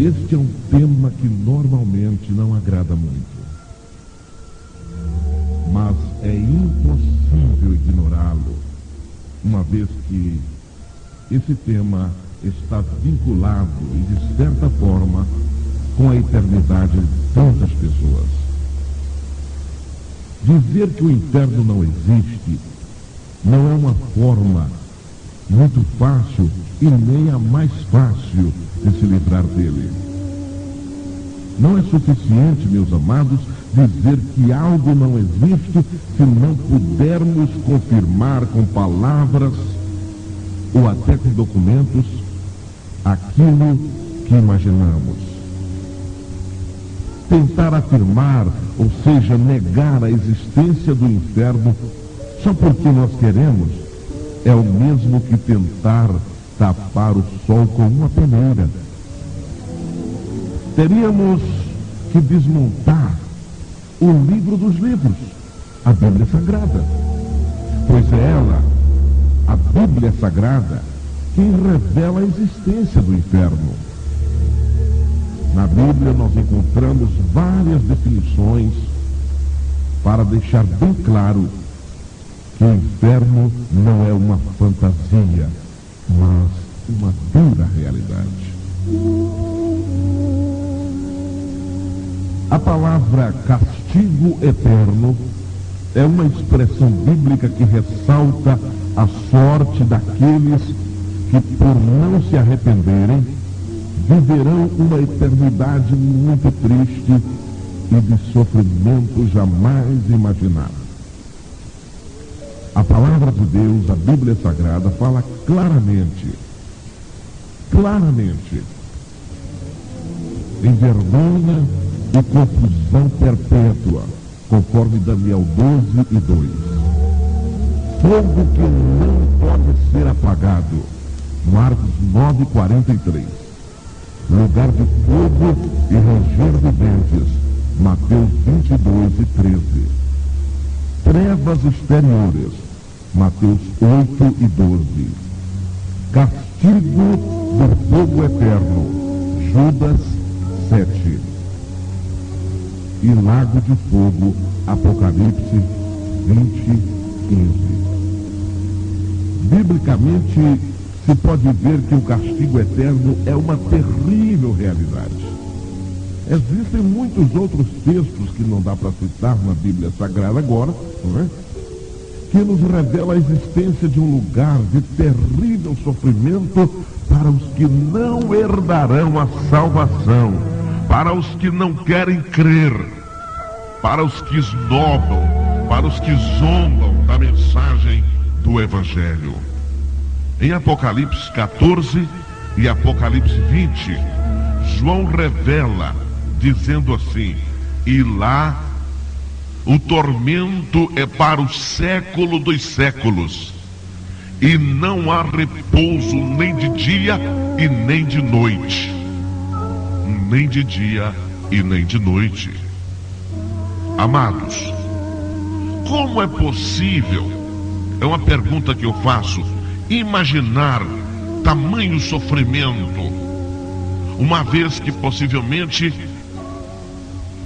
Este é um tema que normalmente não agrada muito. Mas é impossível ignorá-lo, uma vez que esse tema está vinculado e, de certa forma, com a eternidade de tantas pessoas. Dizer que o inferno não existe não é uma forma muito fácil e nem a mais fácil de se livrar dele. Não é suficiente, meus amados, dizer que algo não existe se não pudermos confirmar com palavras ou até com documentos aquilo que imaginamos. Tentar afirmar, ou seja, negar a existência do inferno só porque nós queremos, é o mesmo que tentar tapar o sol com uma peneira. Teríamos que desmontar o livro dos livros, a Bíblia Sagrada, pois é ela, a Bíblia Sagrada, quem revela a existência do inferno. Na Bíblia nós encontramos várias definições para deixar bem claro que o inferno não é uma fantasia, mas uma dura realidade. A palavra castigo eterno é uma expressão bíblica que ressalta a sorte daqueles que, por não se arrependerem, viverão uma eternidade muito triste e de sofrimento jamais imaginado. A palavra de Deus, a Bíblia Sagrada, fala claramente, em vergonha e confusão perpétua, conforme Daniel 12:2. Fogo que não pode ser apagado, Marcos 9:43. Lugar de fogo e ranger de dentes, Mateus 22:13. Trevas exteriores, Mateus 8:12. Castigo do fogo eterno, Judas 7. E lago de fogo, Apocalipse 20:15. Biblicamente, se pode ver que o castigo eterno é uma terrível realidade. Existem muitos outros textos que não dá para citar na Bíblia Sagrada agora, não é? Que nos revela a existência de um lugar de terrível sofrimento para os que não herdarão a salvação, para os que não querem crer, para os que esnobam, para os que zombam da mensagem do Evangelho. Em Apocalipse 14 e Apocalipse 20, João revela, dizendo assim: e lá o tormento é para o século dos séculos, e não há repouso nem de dia e nem de noite. Nem de dia e nem de noite. Amados, como é possível, é uma pergunta que eu faço, imaginar tamanho sofrimento, uma vez que possivelmente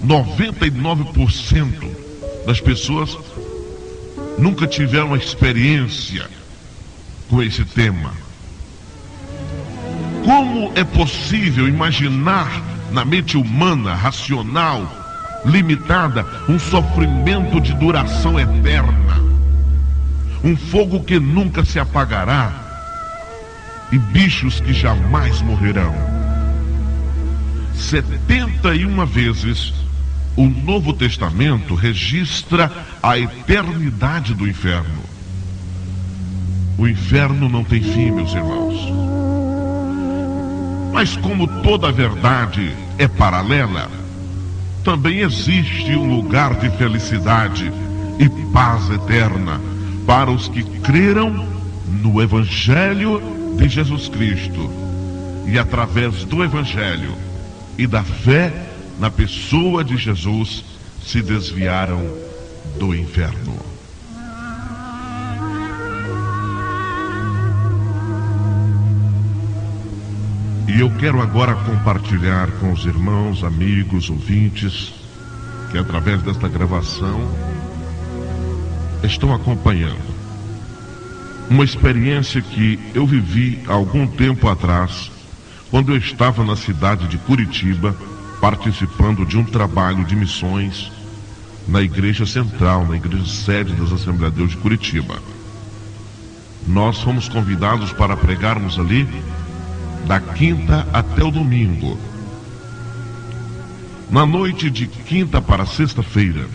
99% das pessoas nunca tiveram uma experiência com esse tema. Como é possível imaginar na mente humana, racional, limitada, um sofrimento de duração eterna, um fogo que nunca se apagará e bichos que jamais morrerão? 71 vezes o Novo Testamento registra a eternidade do inferno. O inferno não tem fim, meus irmãos. Mas como toda verdade é paralela, também existe um lugar de felicidade e paz eterna para os que creram no Evangelho de Jesus Cristo e através do Evangelho e da fé na pessoa de Jesus se desviaram do inferno. E eu quero agora compartilhar com os irmãos, amigos, ouvintes, que através desta gravação estão acompanhando uma experiência que eu vivi há algum tempo atrás, quando eu estava na cidade de Curitiba, participando de um trabalho de missões na Igreja Central, na Igreja Sede das Assembleias de Deus de Curitiba. Nós fomos convidados para pregarmos ali da quinta até o domingo. Na noite de quinta para sexta-feira,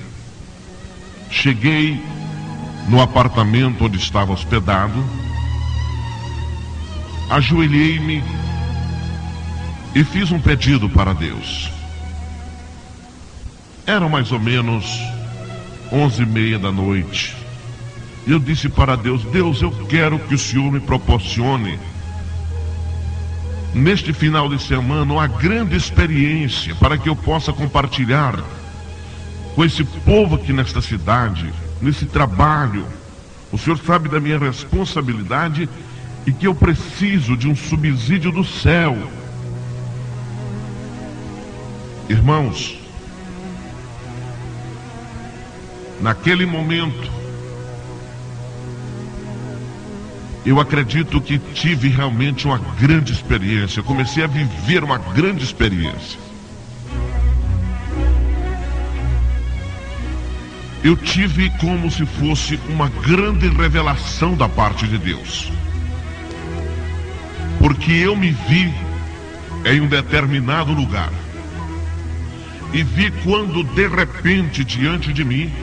cheguei no apartamento onde estava hospedado, ajoelhei-me e fiz um pedido para Deus. Era mais ou menos 11h30 da noite. Eu disse para Deus: Deus, eu quero que o Senhor me proporcione neste final de semana uma grande experiência para que eu possa compartilhar com esse povo aqui nesta cidade, nesse trabalho. O Senhor sabe da minha responsabilidade e que eu preciso de um subsídio do céu. Irmãos, naquele momento, eu acredito que tive realmente uma grande experiência. Eu comecei a viver uma grande experiência. Eu tive como se fosse uma grande revelação da parte de Deus. Porque eu me vi em um determinado lugar. E vi quando de repente diante de mim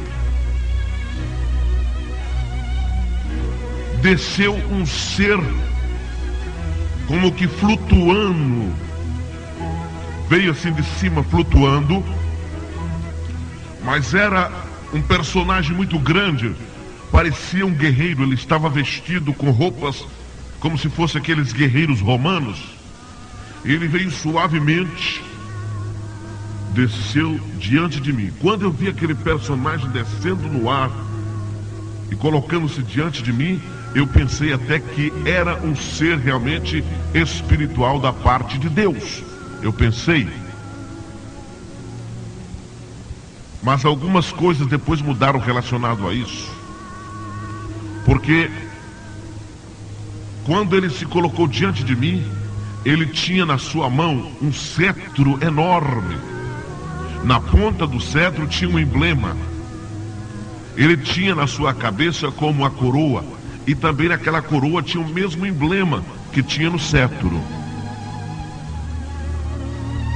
desceu um ser como que flutuando, veio assim de cima flutuando, mas era um personagem muito grande, parecia um guerreiro. Ele estava vestido com roupas como se fossem aqueles guerreiros romanos. Ele veio suavemente, desceu diante de mim. Quando eu vi aquele personagem descendo no ar e colocando-se diante de mim, eu pensei até que era um ser realmente espiritual da parte de Deus. Eu pensei. Mas algumas coisas depois mudaram relacionado a isso. Porque quando ele se colocou diante de mim, ele tinha na sua mão um cetro enorme. Na ponta do cetro tinha um emblema. Ele tinha na sua cabeça como uma coroa. E também naquela coroa tinha o mesmo emblema que tinha no cetro.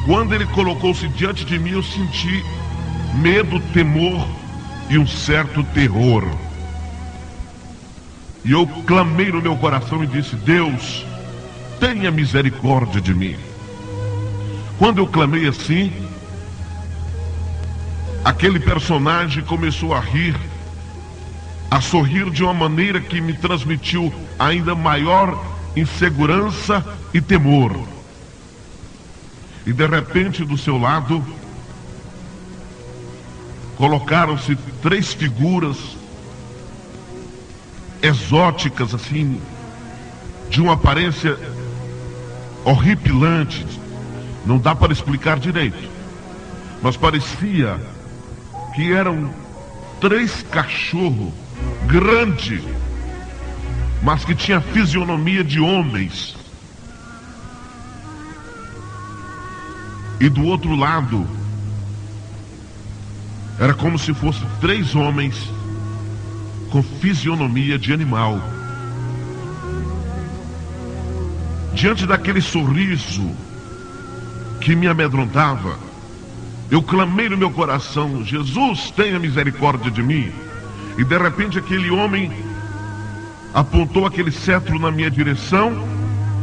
Quando ele colocou-se diante de mim, eu senti medo, temor e um certo terror. E eu clamei no meu coração e disse: Deus, tenha misericórdia de mim. Quando eu clamei assim, aquele personagem começou a rir, a sorrir de uma maneira que me transmitiu ainda maior insegurança e temor. E de repente, do seu lado, colocaram-se 3 figuras exóticas, assim, de uma aparência horripilante. Não dá para explicar direito, mas parecia que eram 3 cachorros grandes, mas que tinha fisionomia de homens. E do outro lado, era como se fossem 3 homens com fisionomia de animal. Diante daquele sorriso que me amedrontava, eu clamei no meu coração: Jesus, tenha misericórdia de mim. E de repente aquele homem apontou aquele cetro na minha direção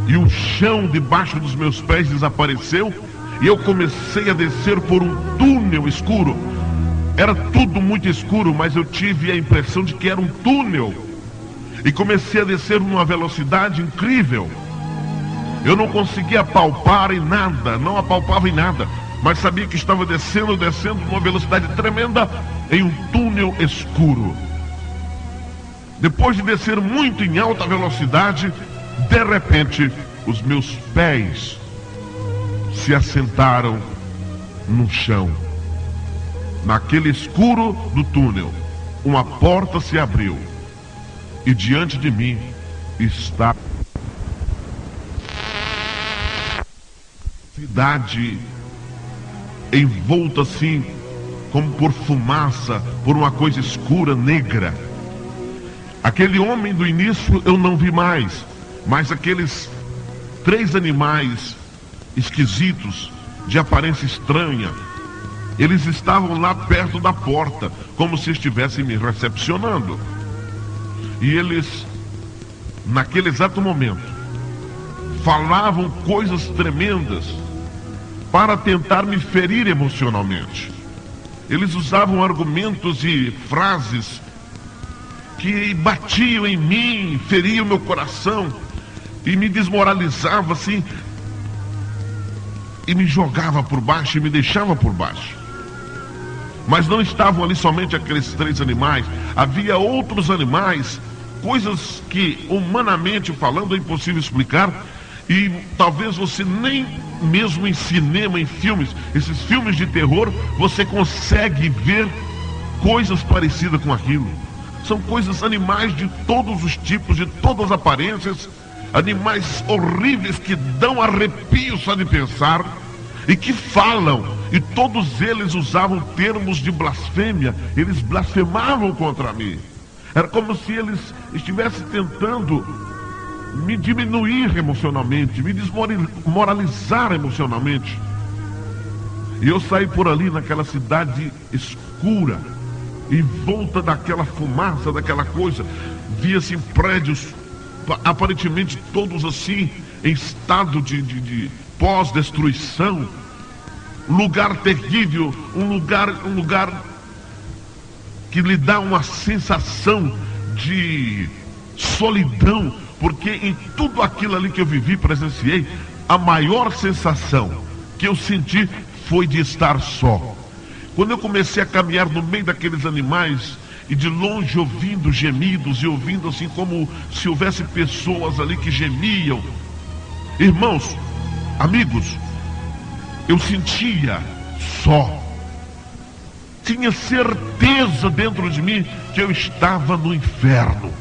e o chão debaixo dos meus pés desapareceu. E eu comecei a descer por um túnel escuro. Era tudo muito escuro, mas eu tive a impressão de que era um túnel. E comecei a descer numa velocidade incrível. Eu não conseguia apalpar em nada, não apalpava em nada, mas sabia que estava descendo numa velocidade tremenda em um túnel escuro. Depois de descer muito em alta velocidade, de repente, os meus pés se assentaram no chão. Naquele escuro do túnel, uma porta se abriu e diante de mim está a cidade envolta assim, como por fumaça, por uma coisa escura, negra. Aquele homem do início eu não vi mais, mas aqueles 3 animais esquisitos, de aparência estranha, eles estavam lá perto da porta, como se estivessem me recepcionando. E eles, naquele exato momento, falavam coisas tremendas para tentar me ferir emocionalmente. Eles usavam argumentos e frases que batiam em mim, feriam meu coração e me desmoralizava assim, e me jogava por baixo e me deixava por baixo. Mas não estavam ali somente aqueles 3 animais, havia outros animais, coisas que humanamente falando é impossível explicar, e talvez você nem mesmo em cinema, em filmes, esses filmes de terror, você consegue ver coisas parecidas com aquilo. São coisas, animais de todos os tipos, de todas as aparências, animais horríveis que dão arrepio só de pensar, e que falam, e todos eles usavam termos de blasfêmia, eles blasfemavam contra mim. Era como se eles estivessem tentando me diminuir emocionalmente, me desmoralizar emocionalmente. E eu saí por ali naquela cidade escura, em volta daquela fumaça, daquela coisa, via-se prédios, aparentemente todos assim, em estado de pós-destruição, lugar terrível, um lugar que lhe dá uma sensação de solidão, porque em tudo aquilo ali que eu vivi, presenciei, a maior sensação que eu senti foi de estar só. Quando eu comecei a caminhar no meio daqueles animais, e de longe ouvindo gemidos, e ouvindo assim como se houvesse pessoas ali que gemiam, irmãos, amigos, eu sentia só. Tinha certeza dentro de mim que eu estava no inferno,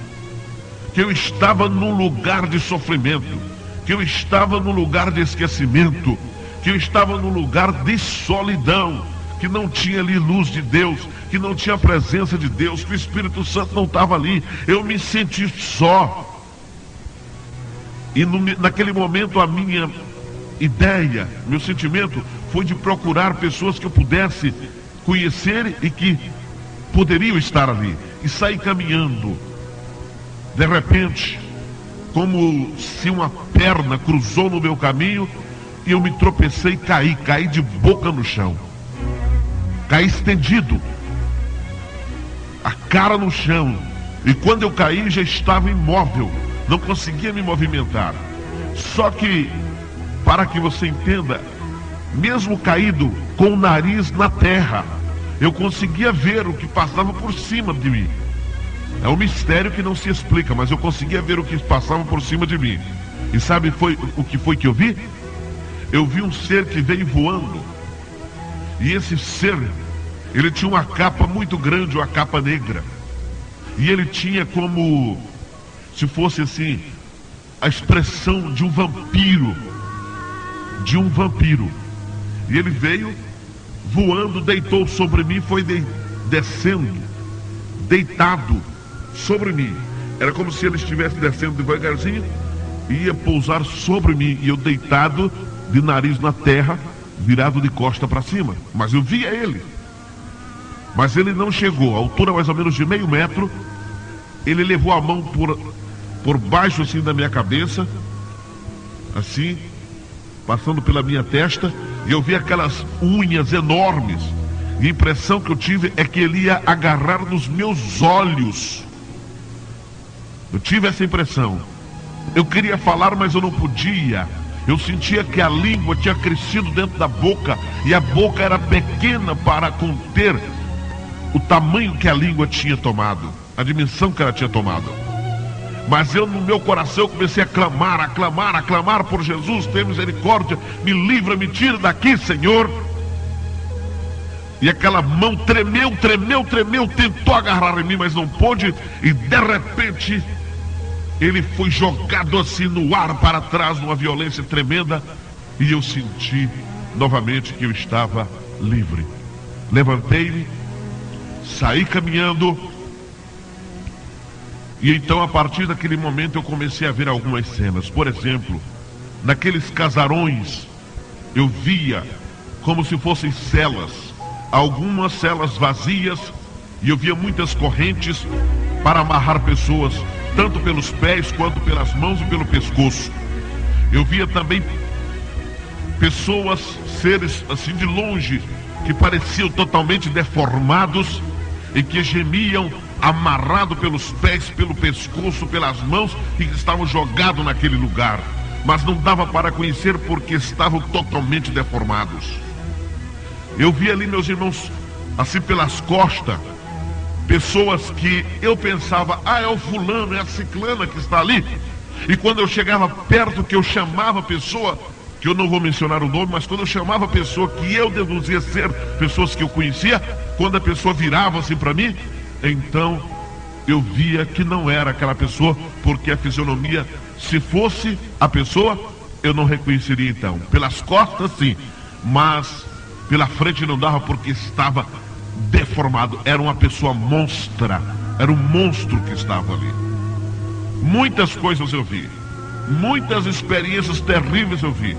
que eu estava num lugar de sofrimento, que eu estava num lugar de esquecimento, que eu estava num lugar de solidão, que não tinha ali luz de Deus, que não tinha a presença de Deus, que o Espírito Santo não estava ali. Eu me senti só. E naquele momento a minha ideia, meu sentimento foi de procurar pessoas que eu pudesse conhecer e que poderiam estar ali. E saí caminhando. De repente, como se uma perna cruzou no meu caminho, e eu me tropecei e caí de boca no chão. Caí estendido, a cara no chão. E quando eu caí, já estava imóvel, não conseguia me movimentar. Só que, para que você entenda, mesmo caído com o nariz na terra, eu conseguia ver o que passava por cima de mim. É um mistério que não se explica, mas eu conseguia ver o que passava por cima de mim. E sabe o que foi que eu vi? Eu vi um ser que veio voando. E esse ser, ele tinha uma capa muito grande, uma capa negra. E ele tinha como se fosse assim, a expressão de um vampiro. De um vampiro. E ele veio voando, deitou sobre mim, foi descendo, deitado sobre mim. Era como se ele estivesse descendo devagarzinho e ia pousar sobre mim. E eu deitado, de nariz na terra, virado de costa para cima. Mas eu via ele. Mas ele não chegou, a altura mais ou menos de meio metro. Ele levou a mão por baixo assim da minha cabeça, assim, passando pela minha testa, e eu vi aquelas unhas enormes. E a impressão que eu tive é que ele ia agarrar nos meus olhos. Eu tive essa impressão. Eu queria falar, mas eu não podia. Eu sentia que a língua tinha crescido dentro da boca, e a boca era pequena para conter o tamanho que a língua tinha tomado, a dimensão que ela tinha tomado. Mas eu, no meu coração, eu comecei a clamar por Jesus. Tenha misericórdia, me livra, me tira daqui, Senhor. E aquela mão tremeu, tentou agarrar em mim, mas não pôde. E de repente, ele foi jogado assim no ar para trás, numa violência tremenda. E eu senti novamente que eu estava livre. Levantei-me, saí caminhando. E então, a partir daquele momento, eu comecei a ver algumas cenas. Por exemplo, naqueles casarões, eu via como se fossem celas, algumas celas vazias, e eu via muitas correntes para amarrar pessoas, tanto pelos pés, quanto pelas mãos e pelo pescoço. Eu via também pessoas, seres assim de longe, que pareciam totalmente deformados e que gemiam, amarrado pelos pés, pelo pescoço, pelas mãos, e que estavam jogados naquele lugar, mas não dava para conhecer porque estavam totalmente deformados. Eu vi ali, meus irmãos, assim pelas costas, pessoas que eu pensava, é o fulano, é a ciclana que está ali. E quando eu chegava perto, que eu chamava a pessoa, que eu não vou mencionar o nome, mas quando eu chamava a pessoa que eu deduzia ser pessoas que eu conhecia, quando a pessoa virava assim para mim, então eu via que não era aquela pessoa, porque a fisionomia, se fosse a pessoa, eu não reconheceria então. Pelas costas sim, mas pela frente não dava, porque estava deformado. Era uma pessoa monstra, era um monstro que estava ali. Muitas coisas eu vi, muitas experiências terríveis eu vi.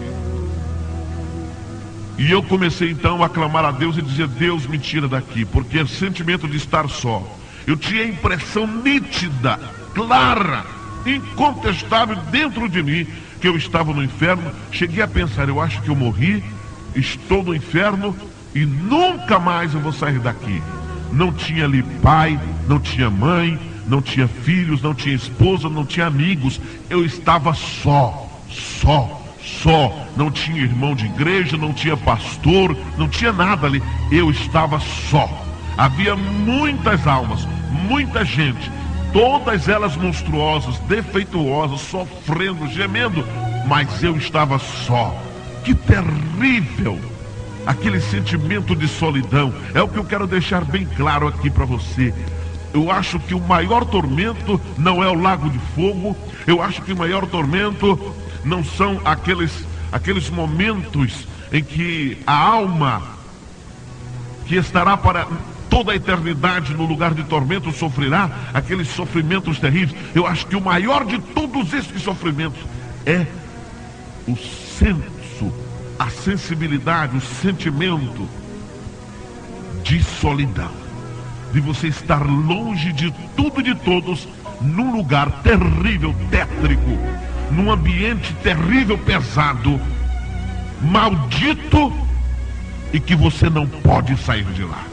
E eu comecei então a clamar a Deus e dizer, Deus, me tira daqui, porque o sentimento de estar só, eu tinha a impressão nítida, clara, incontestável dentro de mim, que eu estava no inferno. Cheguei a pensar, eu acho que eu morri, estou no inferno e nunca mais eu vou sair daqui. Não tinha ali pai, não tinha mãe, não tinha filhos, não tinha esposa, não tinha amigos. Eu estava só. Não tinha irmão de igreja, não tinha pastor, não tinha nada ali. Eu estava só. Havia muitas almas, muita gente, todas elas monstruosas, defeituosas, sofrendo, gemendo, mas eu estava só. Que terrível! Aquele sentimento de solidão. É o que eu quero deixar bem claro aqui para você. Eu acho que o maior tormento não é o lago de fogo. Eu acho que o maior tormento não são aqueles momentos em que a alma, que estará para toda a eternidade no lugar de tormento, sofrerá aqueles sofrimentos terríveis. Eu acho que o maior de todos esses sofrimentos é o senso, a sensibilidade, o sentimento de solidão, de você estar longe de tudo e de todos, num lugar terrível, tétrico, num ambiente terrível, pesado, maldito, e que você não pode sair de lá,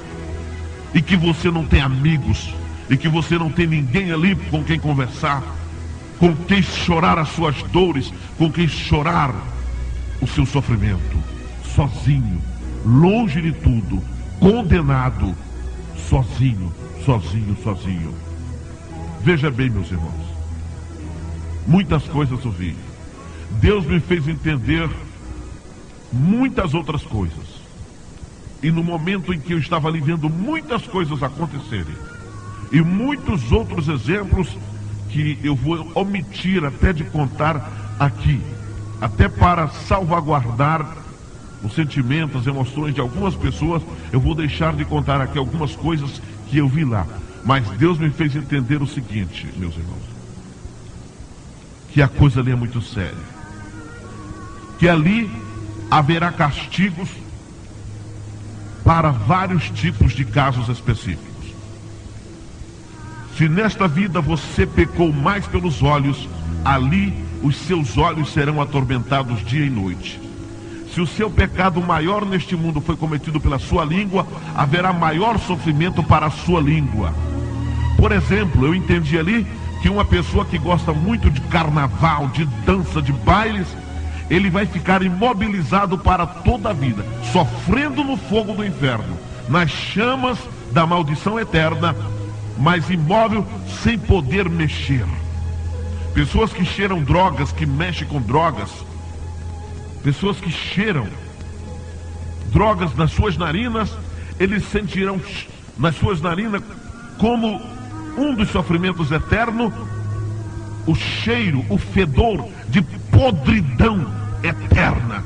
e que você não tem amigos, e que você não tem ninguém ali com quem conversar, com quem chorar as suas dores, com quem chorar o seu sofrimento, sozinho, longe de tudo, condenado, sozinho. Veja bem, meus irmãos, muitas coisas eu vi. Deus me fez entender muitas outras coisas. E no momento em que eu estava ali vendo muitas coisas acontecerem, e muitos outros exemplos que eu vou omitir até de contar aqui, até para salvaguardar os sentimentos, as emoções de algumas pessoas, eu vou deixar de contar aqui algumas coisas que eu vi lá. Mas Deus me fez entender o seguinte, meus irmãos, que a coisa ali é muito séria, que ali haverá castigos para vários tipos de casos específicos. Se nesta vida você pecou mais pelos olhos, ali os seus olhos serão atormentados dia e noite. Se o seu pecado maior neste mundo foi cometido pela sua língua, haverá maior sofrimento para a sua língua. Por exemplo, eu entendi ali que uma pessoa que gosta muito de carnaval, de dança, de bailes, ele vai ficar imobilizado para toda a vida, sofrendo no fogo do inferno, nas chamas da maldição eterna, mas imóvel, sem poder mexer. pessoas que cheiram drogas, que mexem com drogas, pessoas que cheiram drogas nas suas narinas, eles sentirão nas suas narinas como um dos sofrimentos eternos, o cheiro, o fedor de podridão eterna.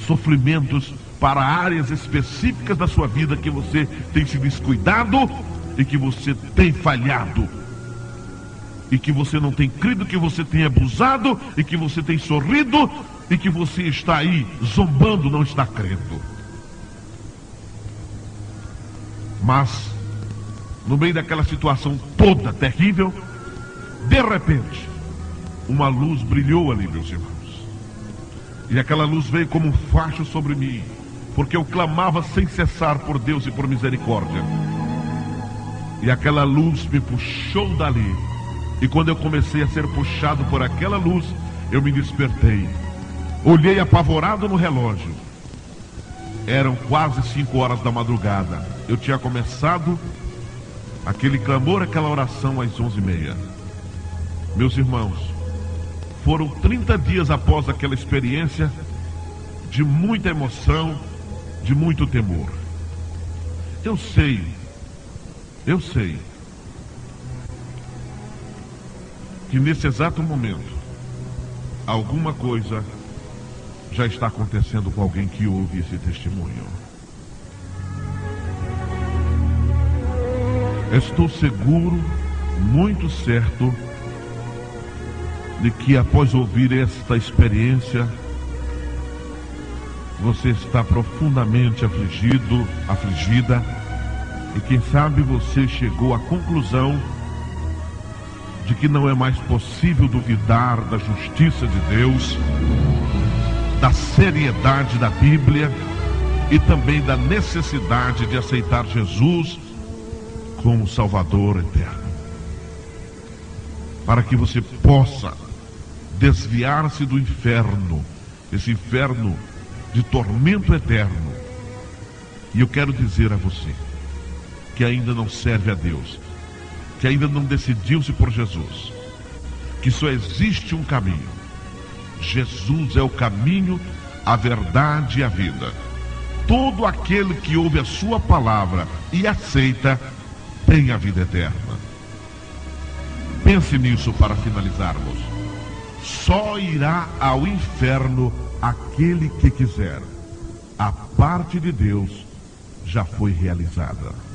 Sofrimentos para áreas específicas da sua vida que você tem se descuidado e que você tem falhado. E que você não tem crido, que você tem abusado, e que você tem sorrido, e que você está aí zombando, não está crendo. Mas, no meio daquela situação toda terrível, de repente, uma luz brilhou ali, meus irmãos. E aquela luz veio como um facho sobre mim, porque eu clamava sem cessar por Deus e por misericórdia. E aquela luz me puxou dali. E quando eu comecei a ser puxado por aquela luz, eu me despertei. Olhei apavorado no relógio. Eram quase 5 horas da madrugada. Eu tinha começado aquele clamor, aquela oração às 11h30. Meus irmãos, foram 30 dias após aquela experiência de muita emoção, de muito temor. Eu sei que nesse exato momento alguma coisa já está acontecendo com alguém que ouve esse testemunho. Estou seguro, muito certo, de que após ouvir esta experiência, você está profundamente afligido, afligida, e quem sabe você chegou à conclusão de que não é mais possível duvidar da justiça de Deus, da seriedade da Bíblia e também da necessidade de aceitar Jesus como Salvador eterno. Para que você possa desviar-se do inferno, esse inferno de tormento eterno. E eu quero dizer a você que ainda não serve a Deus, que ainda não decidiu-se por Jesus, que só existe um caminho. Jesus é o caminho, a verdade e a vida. Todo aquele que ouve a sua palavra e aceita, tem a vida eterna. Pense nisso para finalizarmos. Só irá ao inferno aquele que quiser. A parte de Deus já foi realizada.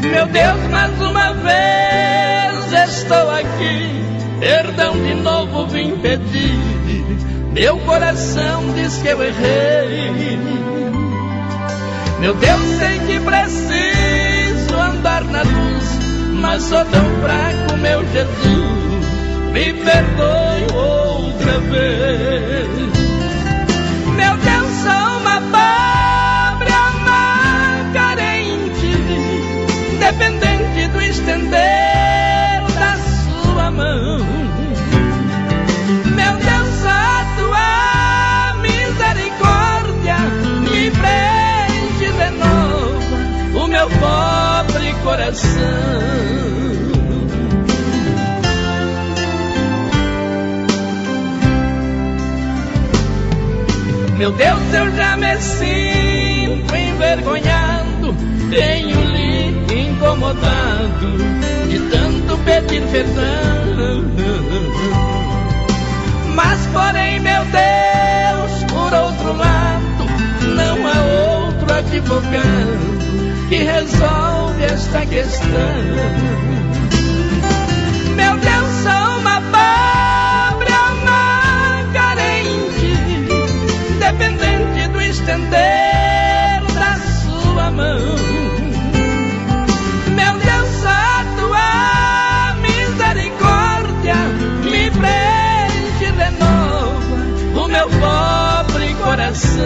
Meu Deus, mais uma vez estou aqui, perdão de novo vim pedir. Meu coração diz que eu errei. Meu Deus, sei que preciso andar na luz, mas sou tão fraco, meu Jesus, me perdoe outra vez. Meu Deus, sou uma pobre alma carente, dependente do estender da sua mão. Meu Deus, a tua misericórdia me preenche de novo o meu pobre coração. Meu Deus, eu já me sinto envergonhado, tenho lhe incomodado de tanto pedir perdão. Mas porém, meu Deus, por outro lado, não há outro advogado que resolve esta questão. meu pobre coração.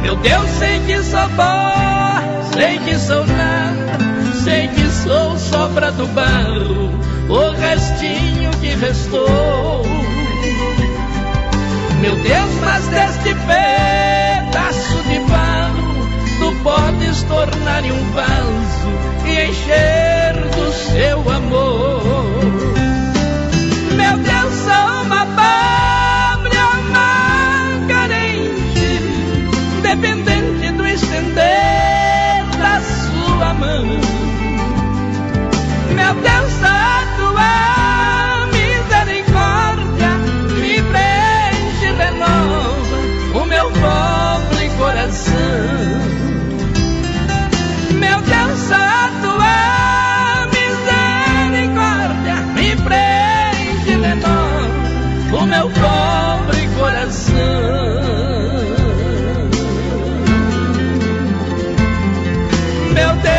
Meu Deus, sei que sou pó, sei que sou nada, sei que sou sobra do barro, o restinho que restou. Meu Deus, mas deste pedaço de barro tu podes tornar em um vaso e encher do seu amor. Meu Deus, sou uma pobre alma carente, dependente do estender da sua mão. Meu Deus, a tua misericórdia me preenche de novo o meu pobre coração. Meu Deus, a tua misericórdia me preenche de novo o meu pobre coração. Meu Deus,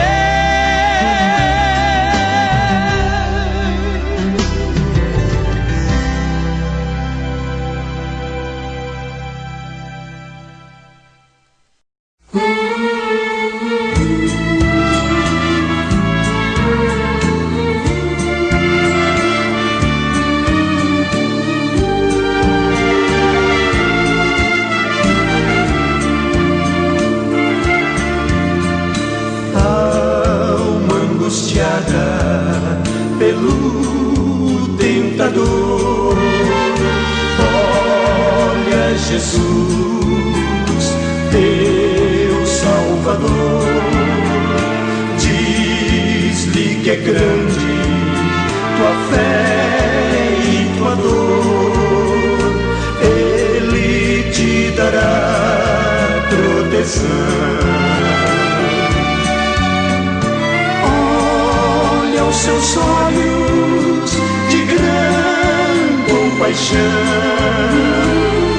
pelo tentador, olha Jesus, teu Salvador, diz-lhe que é grande tua fé e tua dor, Ele te dará proteção. Seus olhos de grande compaixão,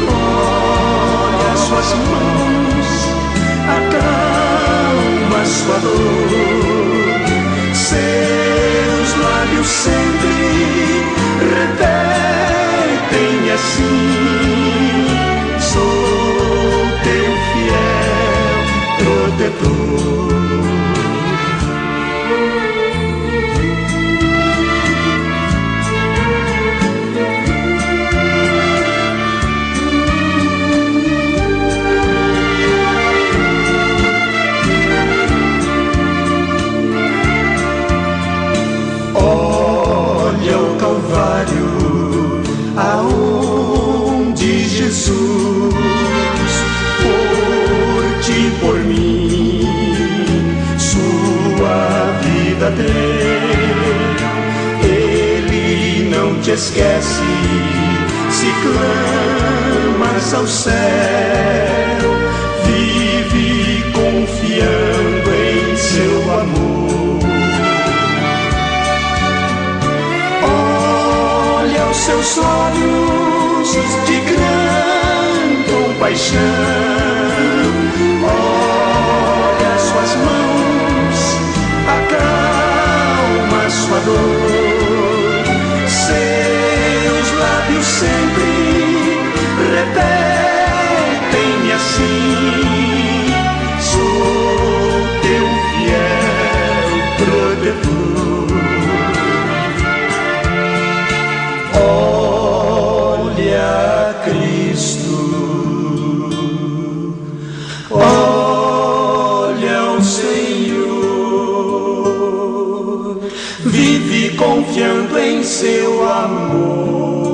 olha suas mãos, acalma sua dor, seus lábios sempre repetem assim: sou teu fiel protetor. Aonde Jesus por ti, por mim, sua vida deu. Ele não te esquece se clamas ao céu, vive confiando em seu amor. Seus olhos de grande compaixão, olha suas mãos, acalma sua dor, seus lábios sempre repetem assim: sou teu fiel protetor. Olha Cristo, olha o Senhor, vive confiando em seu amor.